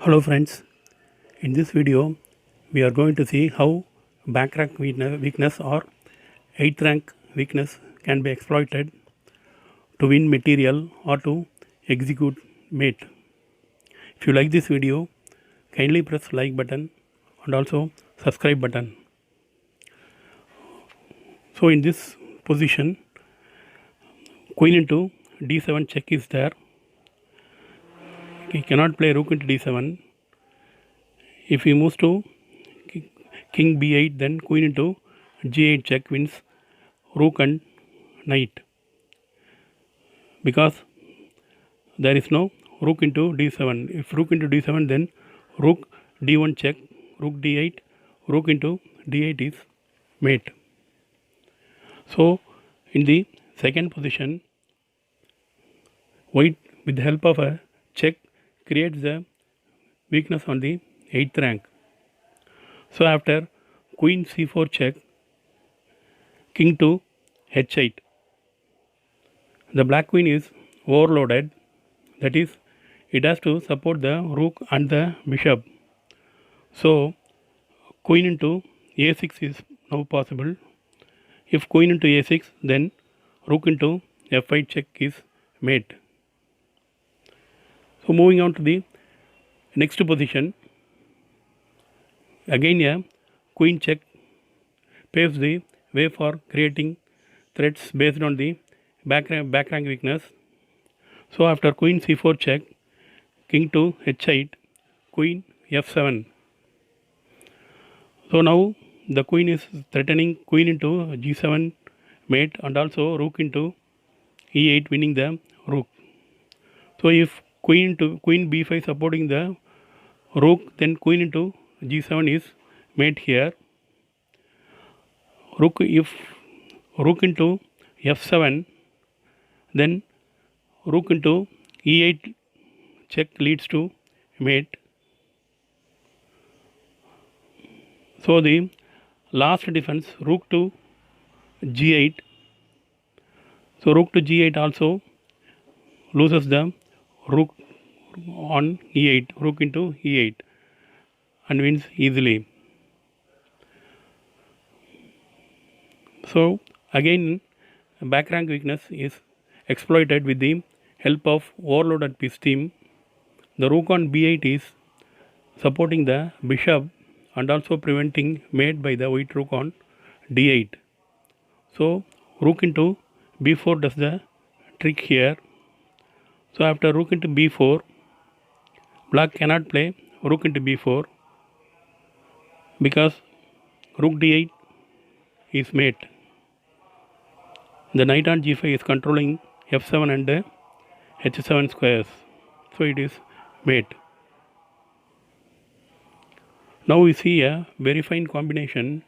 Hello friends, in this video we are going to see how back rank weakness or 8th rank weakness can be exploited to win material or to execute mate. If you like this video, kindly press like button and also subscribe button. So in this position, queen into d7 check is there. He cannot play rook into d7. If he moves to king b8, then queen into g8 check wins rook and knight, because there is no rook into d7. If rook into d7, then rook d1 check, rook d8, rook into d8 is mate. So in the second position, white with the help of a check creates the weakness on the 8th rank. So after queen c4 check, king to h8, the black queen is overloaded, that is, it has to support the rook and the bishop. So queen into a6 is now possible. If queen into a6, then rook into f8 check is mate. So moving on to the next position, again a queen check paves the way for creating threats based on the back rank weakness. So after queen c4 check, king to h8, queen f7. So now the queen is threatening queen into g7 mate and also rook into e8 winning the rook. So if queen b5 supporting the rook, then queen into g7 is mate here. If rook into f7, then rook into e8 check leads to mate. So the last defense, rook to g8. So rook to g8 also loses the rook on e8, rook into e8, and wins easily. So again, back rank weakness is exploited with the help of overloaded piece team. The rook on b8 is supporting the bishop and also preventing mate by the white rook on d8. So rook into b4 does the trick here. So after rook into b4, black cannot play rook into b4 because rook d8 is mate. The knight on g5 is controlling f7 and h7 squares, so it is mate. Now we see a very fine combination,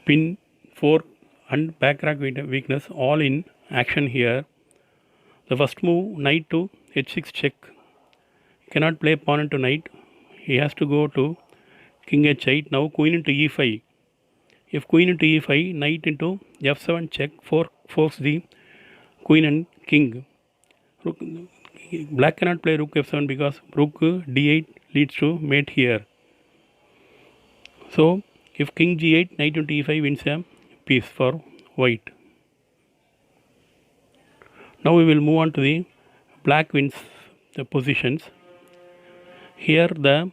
pin, fork and back rank weakness all in action here. The first move, knight to h6 check. He cannot play pawn into knight. He has to go to king h8. Now queen into e5. If queen into e5, knight into f7 check, forks the queen and king. Black cannot play rook f7 because rook d8 leads to mate here. So if king g8, knight into e5 wins a piece for white. Now we will move on to the black wins the positions. Here the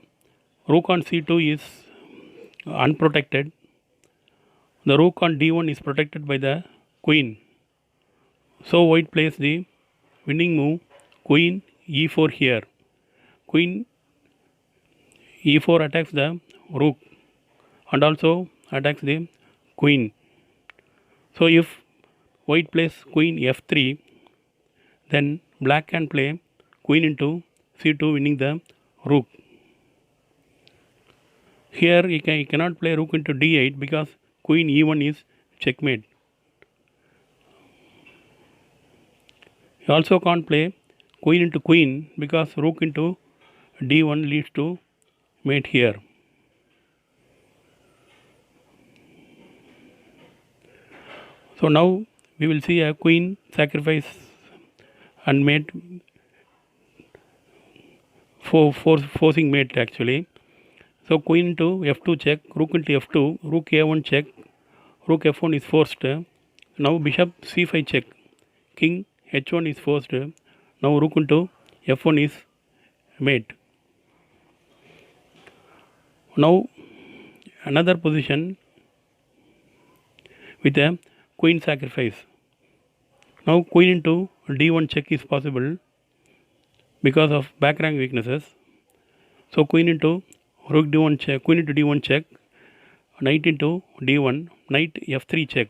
rook on c2 is unprotected. The rook on d1 is protected by the queen. So white plays the winning move, queen e4 here. Queen e4 attacks the rook and also attacks the queen. So if white plays queen f3, then black can play queen into c2 winning the rook. Here he cannot play rook into d8 because queen e1 is checkmate. He also can't play queen into queen because rook into d1 leads to mate here. So now we will see a queen sacrifice and mate forcing mate actually. So queen into f2 check, rook into f2, rook a1 check, rook f1 is forced. Now bishop c5 check, king h1 is forced. Now rook into f1 is mate. Now another position with a queen sacrifice. Now queen into d1 check is possible because of back rank weaknesses. So queen into rook d1 check, queen into d1 check, knight into d1, knight f3 check.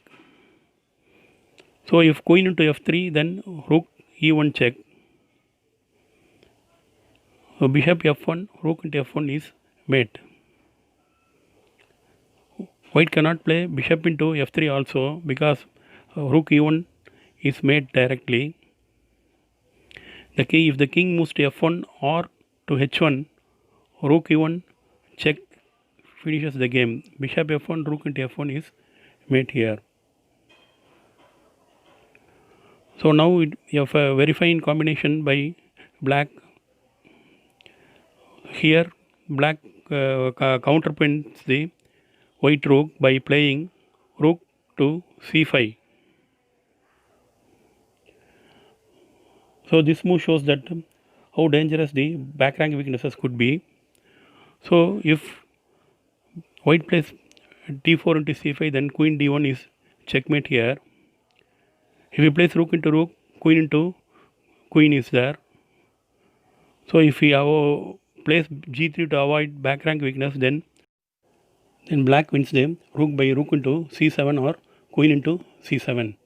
So if queen into f3, then rook e1 check. So bishop f1, rook into f1 is mate. White cannot play bishop into f3 also because rook e1 is mate directly. If the king moves to f1 or to h1, rook e1 check finishes the game. Bishop f1, rook into f1 is mate here. So now you have a very fine combination by black. Here black counterpunts the white rook by playing rook to c5. So this move shows that how dangerous the back rank weaknesses could be. So if white plays d4 into c5, then queen d1 is checkmate here. If he plays rook into rook, queen into queen is there. So if he plays g3 to avoid back rank weakness, then black wins the rook by rook into c7 or queen into c7.